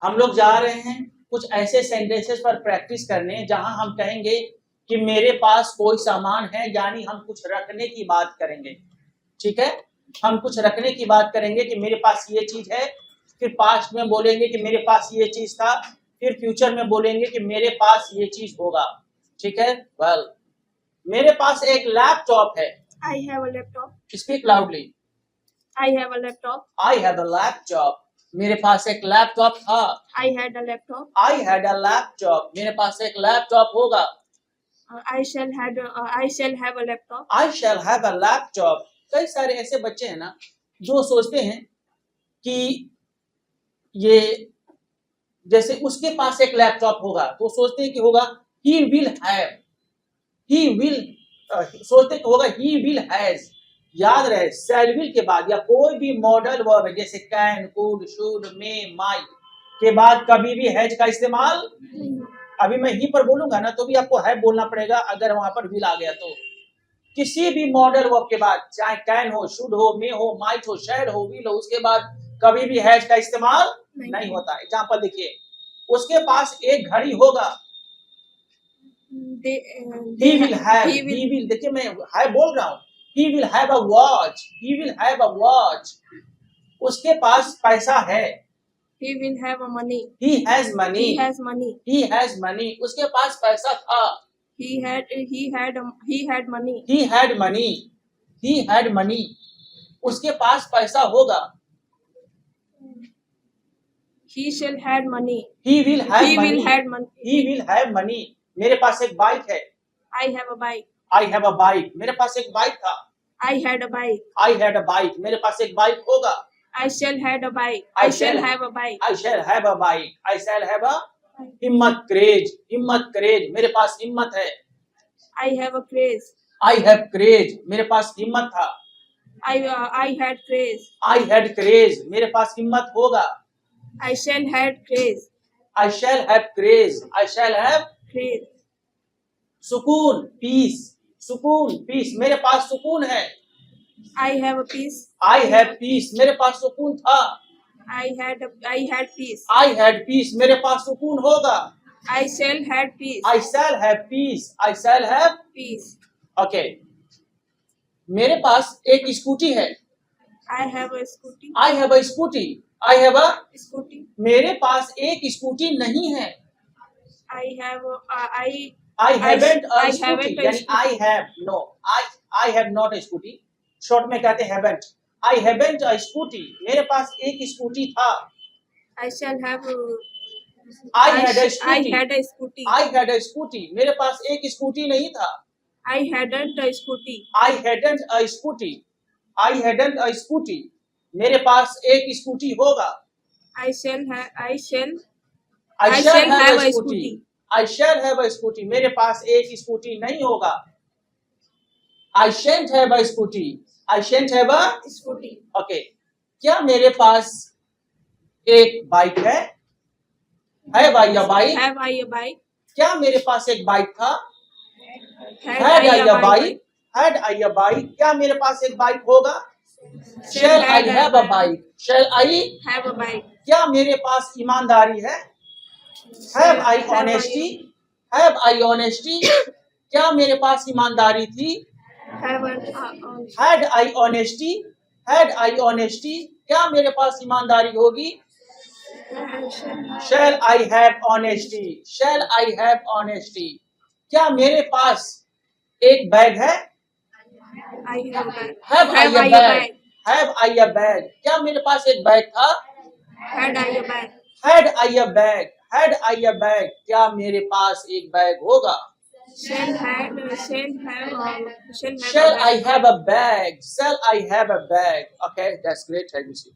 हम लोग जा रहे हैं कुछ ऐसे सेंटेंसेस पर प्रैक्टिस करने जहां हम कहेंगे कि मेरे पास कोई सामान है, यानी हम कुछ रखने की बात करेंगे। ठीक है, हम कुछ रखने की बात करेंगे कि मेरे पास ये चीज है, फिर पास्ट में बोलेंगे कि मेरे पास ये चीज था, फिर फ्यूचर में बोलेंगे कि मेरे पास ये चीज होगा। ठीक है, वेल मेरे पास एक लैपटॉप है। I have a laptop. Speak loudly. I have a laptop. I have a laptop. मेरे पास एक लैपटॉप था। I had a laptop. I had a laptop. मेरे पास एक लैपटॉप होगा। I shall have a laptop. I shall have a laptop. कई सारे ऐसे बच्चे हैं ना जो सोचते हैं कि ये जैसे उसके पास एक लैपटॉप होगा तो सोचते हैं कि होगा he will have, he will सोचते हैं कि होगा he will has। याद रहे shall will के बाद या कोई भी मॉडल वर्ब है जैसे can, could, should, may, might के बाद कभी भी हैज का इस्तेमाल। अभी मैं ही पर बोलूंगा ना तो भी आपको है बोलना पड़ेगा अगर वहां पर विल आ गया तो। किसी भी मॉडल वर्ब के बाद चाहे कैन हो, शुड हो, मे हो, माइट हो, शैल हो, विल हो, उसके बाद कभी भी हैज का इस्तेमाल नहीं होता। एग्जांपल देखिए, उसके पास एक घड़ी होगा। he will have, he will देखिए मैं है बोल रहा हूँ। he will have a watch, he will have a watch। उसके पास पैसा है। He will have a money. he has money, He has money. he has money। उसके पास पैसा था। He had money. he had money, he had money। उसके पास पैसा होगा। He shall have money. he will have He money, will have money. he will have money। मेरे पास एक bike है। I have a bike. I have a bike। मेरे पास एक bike था। I had a bike. I had a bike। मेरे पास एक bike होगा। I shall have a bike. I I shall shall have a bike. I shall have a bike। I shall have a हिम्मत, craze, हिम्मत, craze. मेरे पास हिम्मत है। I have a craze. I have craze। मेरे पास हिम्मत था। I had craze. I had craze। मेरे पास हिम्मत होगा। I shall have craze. I shall have craze। I shall have Craze. सुकून, पीस, सुकून, पीस। मेरे पास सुकून है। I have a peace. I have peace। मेरे पास सुकून था। I had peace. I had peace। मेरे पास सुकून होगा। I shall have peace. I shall have peace। I shall have Peace. okay। मेरे पास एक स्कूटी है। I have a scooty. I have a scooty। I have a Scooty. मेरे पास एक scooty नहीं है। I have a I haven't a I scooty। haven't a यानी I have no, I have not a scooty। Short में कहते हैं haven't। I haven't a scooty। मेरे पास एक स्कूटी था। I shall have a I had a scooty। I had a scooty. I had a scooty। मेरे पास एक scooty नहीं था। I hadn't a scooty. I hadn't a scooty। I hadn't a scooty। मेरे पास एक scooty होगा। I shall have a scooty. I shall have a scooty। मेरे पास एक scooty नहीं होगा। I shan't have a scooty। I shan't have a Scooty. okay। क्या मेरे पास एक बाइक है? Have I a bike? Have I a bike? क्या मेरे पास एक बाइक था? Had Had I a bike? bike? Had I a bike? क्या मेरे पास एक बाइक होगा? Shall I have a bike? Shall I Have a bike. क्या मेरे पास ईमानदारी है? Have I honesty? Have I honesty? क्या मेरे पास ईमानदारी थी? Have Had I honesty? Had I honesty? क्या मेरे पास ईमानदारी होगी? Shall I have honesty? Shall I have honesty? क्या मेरे पास एक बैग है? I have a bike. Have I a bag? Have I a bag? क्या मेरे पास एक बैग था? Had I a bike? Had I a bag? Had I a bag? क्या मेरे पास एक बैग होगा? Shall have a Shall I have a bag? Shall I have a bag? Okay, that's great. Thank you.